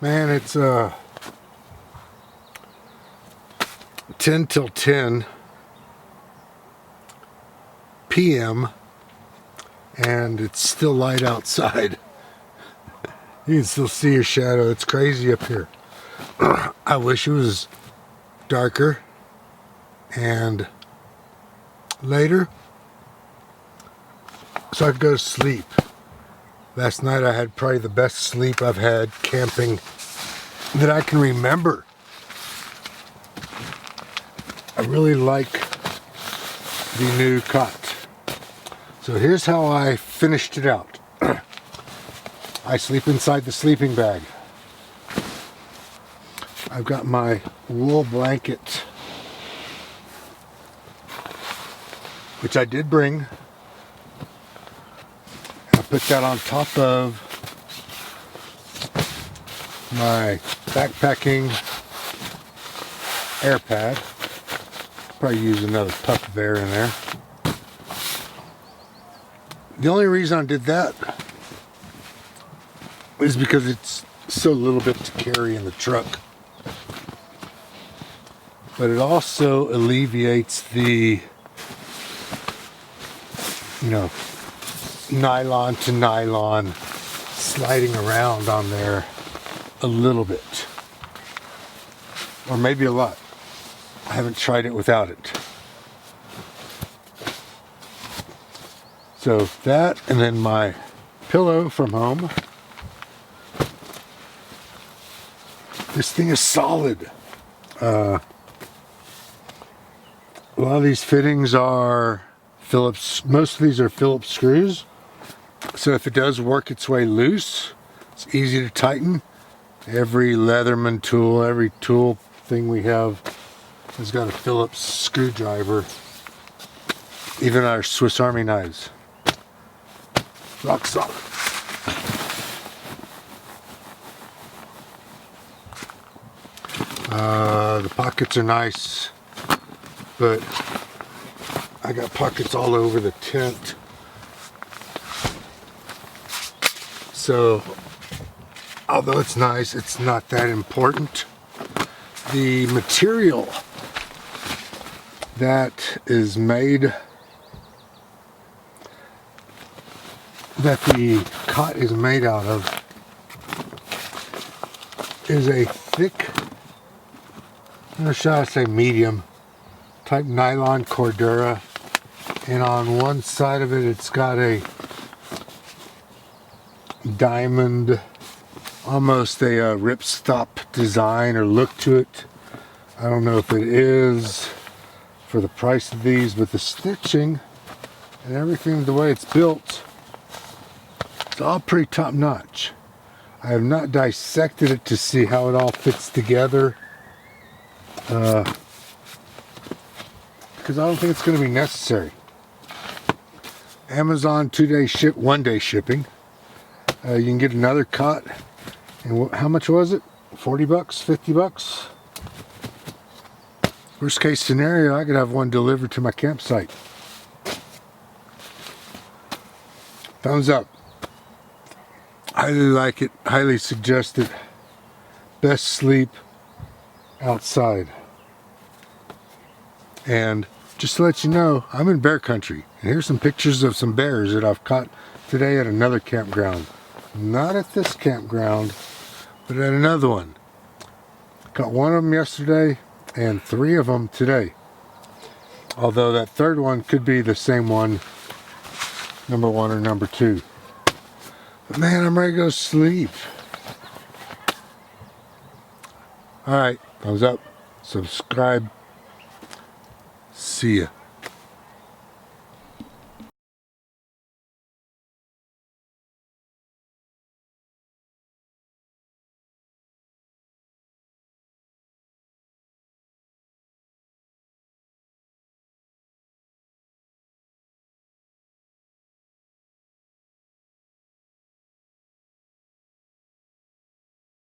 Man, it's 10 till 10 p.m. and it's still light outside. You can still see your shadow. It's crazy up here. I wish it was darker and later so I could go to sleep. Last night I had probably the best sleep I've had camping that I can remember. I really like the new cot. So here's how I finished it out. I sleep inside the sleeping bag. I've got my wool blanket, which I did bring. I put that on top of my backpacking air pad. Probably use another puff of air in there. The only reason I did that is because it's so little bit to carry in the truck. But it also alleviates the, nylon to nylon sliding around on there a little bit. Or maybe a lot. I haven't tried it without it. So that, and then my pillow from home. This thing is solid. A lot of these fittings are Phillips, most of these are Phillips screws. So if it does work its way loose, it's easy to tighten. Every Leatherman tool, every tool thing we have has got a Phillips screwdriver. Even our Swiss Army knives. Rock solid. The pockets are nice, but I got pockets all over the tent. So, although it's nice, it's not that important. The material that is made, that the cot is made out of, is a thick, or should I say medium, type nylon Cordura, and on one side of it it's got a diamond, almost a ripstop design or look to it. I don't know if it is for the price of these, but the stitching and everything, the way it's built, it's all pretty top notch. I have not dissected it to see how it all fits together, because I don't think it's going to be necessary. Amazon 2-day ship, 1-day shipping. You can get another cot, and how much was it? 40 bucks, 50 bucks? Worst case scenario, I could have one delivered to my campsite. Thumbs up. Highly like it, highly suggest it. Best sleep outside. And just to let you know, I'm in bear country. And here's some pictures of some bears that I've caught today at another campground. Not at this campground, but at another one. Caught one of them yesterday and 3 of them today. Although that third one could be the same one, number 1 or number 2. But man, I'm ready to go sleep. Alright, thumbs up, subscribe. See ya.